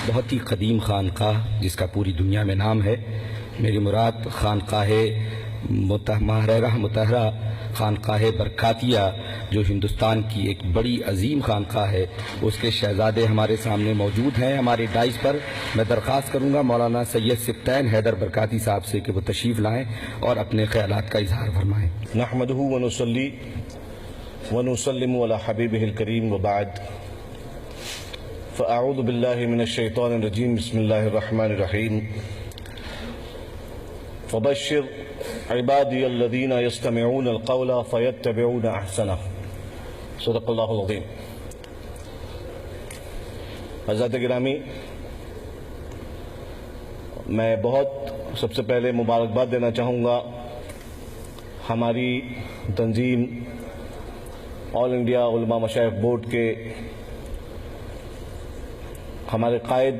بہت ہی قدیم خانقاہ جس کا پوری دنیا میں نام ہے. میری مراد خانقاہ محررہ مطہرہ خانقاہ برکاتیہ جو ہندوستان کی ایک بڑی عظیم خانقاہ ہے، اس کے شہزادے ہمارے سامنے موجود ہیں ہماری ڈائز پر. میں درخواست کروں گا مولانا سید سبطین حیدر برکاتی صاحب سے کہ وہ تشریف لائیں اور اپنے خیالات کا اظہار فرمائیں. نحمدہ ونصلی ونسلم علی حبیبہ الکریم وبعد فاعوذ باللہ من الشیطان الرجیم بسم اللہ الرحمن الرحیم فبشر عبادی الذین یستمعون القول فیتبعون احسنہ. صدق اللہ العظیم. حضرات گرامی، میں سب سے پہلے مبارکباد دینا چاہوں گا ہماری تنظیم آل انڈیا علماء مشائخ بورڈ کے ہمارے قائد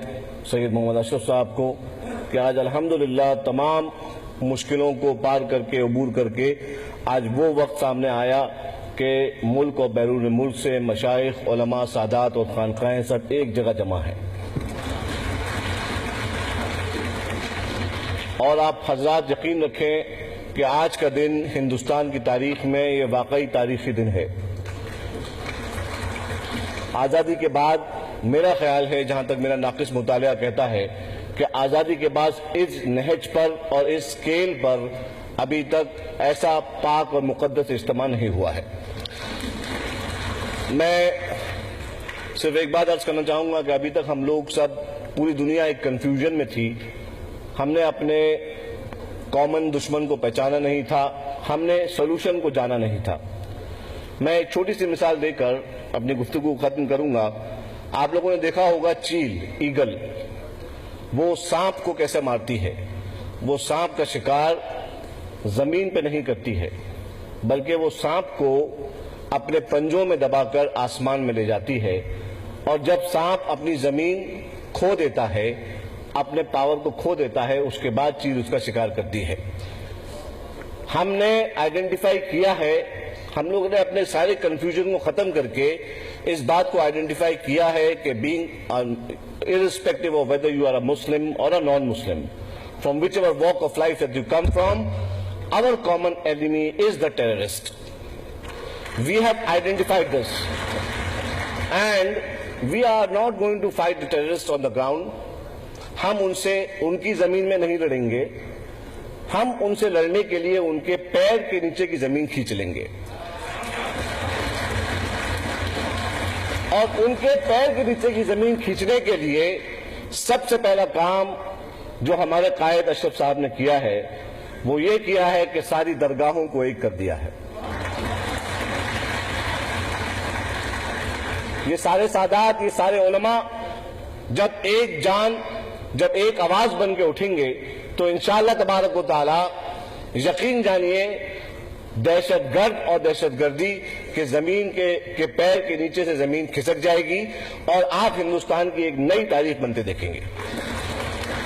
سید محمد اشرف صاحب کو کہ آج الحمدللہ تمام مشکلوں کو پار کر کے عبور کر کے آج وہ وقت سامنے آیا کہ ملک اور بیرون ملک سے مشائخ، علماء، سادات اور خانقاہیں سب ایک جگہ جمع ہیں. اور آپ حضرات یقین رکھیں کہ آج کا دن ہندوستان کی تاریخ میں یہ واقعی تاریخی دن ہے. آزادی کے بعد میرا خیال ہے، جہاں تک میرا ناقص مطالعہ کہتا ہے، کہ آزادی کے بعد اس نہج پر اور اس اسکیل پر ابھی تک ایسا پاک اور مقدس اجتماع نہیں ہوا ہے. میں صرف ایک بات عرض کرنا چاہوں گا کہ ابھی تک ہم لوگ سب، پوری دنیا ایک کنفیوژن میں تھی. ہم نے اپنے کامن دشمن کو پہچانا نہیں تھا، ہم نے سولوشن کو جانا نہیں تھا. میں ایک چھوٹی سی مثال دے کر اپنی گفتگو ختم کروں گا. آپ لوگوں نے دیکھا ہوگا چیل، ایگل، وہ سانپ کو کیسے مارتی ہے. وہ سانپ کا شکار زمین پہ نہیں کرتی ہے، بلکہ وہ سانپ کو اپنے پنجوں میں دبا کر آسمان میں لے جاتی ہے. اور جب سانپ اپنی زمین کھو دیتا ہے، اپنے پاور کو کھو دیتا ہے، اس کے بعد چیل اس کا شکار کرتی ہے. ہم نے آئیڈینٹیفائی کیا ہے، ہم لوگوں نے اپنے سارے کنفیوژن کو ختم کر کے اس بات کو آئیڈینٹیفائی کیا ہے کہ irrespective of whether you are a Muslim or a non-Muslim, from whichever walk of life that you come from, our common enemy is the terrorist. We have identified this, and we are not going to fight the terrorists on the ground. ہم ان سے ان کی زمین میں نہیں لڑیں گے، ہم ان سے لڑنے کے لیے ان کے پیر کے نیچے کی زمین کھینچ لیں گے. اور ان کے پیر کے نیچے کی زمین کھینچنے کے لیے سب سے پہلا کام جو ہمارے قائد اشرف صاحب نے کیا ہے وہ یہ کیا ہے کہ ساری درگاہوں کو ایک کر دیا ہے. یہ سارے سادات، یہ سارے علماء جب ایک جان، جب ایک آواز بن کے اٹھیں گے تو انشاءاللہ تبارک و تعالی یقین جانیے دہشت گرد اور دہشت گردی کے زمین کے پیر کے نیچے سے زمین کھسک جائے گی اور آپ ہندوستان کی ایک نئی تاریخ بنتے دیکھیں گے.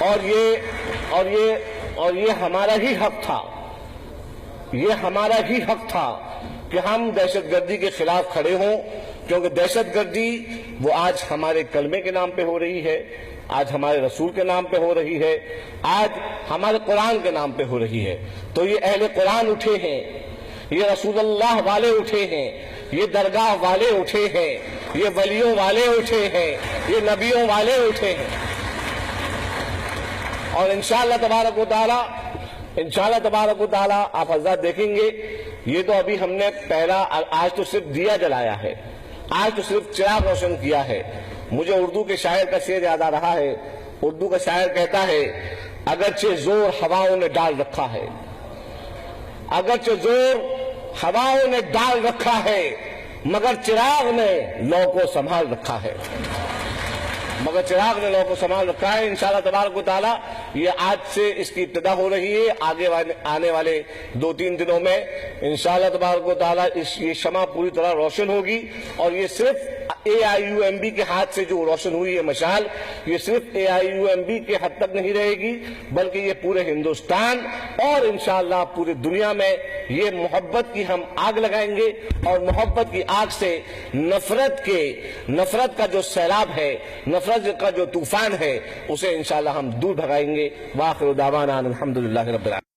اور یہ ہمارا ہی حق تھا، یہ ہمارا ہی حق تھا کہ ہم دہشت گردی کے خلاف کھڑے ہوں، کیونکہ دہشت گردی وہ آج ہمارے کلمے کے نام پہ ہو رہی ہے، آج ہمارے رسول کے نام پہ ہو رہی ہے، آج ہمارے قرآن کے نام پہ ہو رہی ہے. تو یہ اہل قرآن اٹھے ہیں، یہ رسول اللہ والے اٹھے ہیں، یہ درگاہ والے اٹھے ہیں، یہ ولیوں والے اٹھے ہیں، یہ نبیوں والے اٹھے ہیں. اور انشاءاللہ تبارک و تعالی آپ حضرات دیکھیں گے. یہ تو ابھی ہم نے پہلا، آج تو صرف دیا جلایا ہے، آج تو صرف چراغ روشن کیا ہے. مجھے اردو کے شاعر کا شعر یاد آ رہا ہے. اردو کا شاعر کہتا ہے، اگرچہ زور ہواؤں نے ڈال رکھا ہے، اگرچہ زور ہواؤں نے ڈال رکھا ہے، مگر چراغ نے لو کو سنبھال رکھا ہے. مگر چراغ نے لو کو سنبھال رکھا ہے. انشاءاللہ تبارک و تعالی یہ آج سے اس کی ابتدا ہو رہی ہے. آگے آنے والے 2-3 دنوں میں انشاءاللہ تبارک و تعالی یہ شمع پوری طرح روشن ہوگی. اور یہ صرف AIUMB کے ہاتھ سے جو روشن ہوئی ہے مشال، یہ صرف AIUMB کے حد تک نہیں رہے گی، بلکہ یہ پورے ہندوستان اور انشاءاللہ پورے دنیا میں یہ محبت کی ہم آگ لگائیں گے، اور محبت کی آگ سے نفرت کا جو سیلاب ہے، نفرت کا جو طوفان ہے، اسے انشاءاللہ ہم دور بھگائیں گے۔ وآخر دعوانا الحمدللہ رب العالمین۔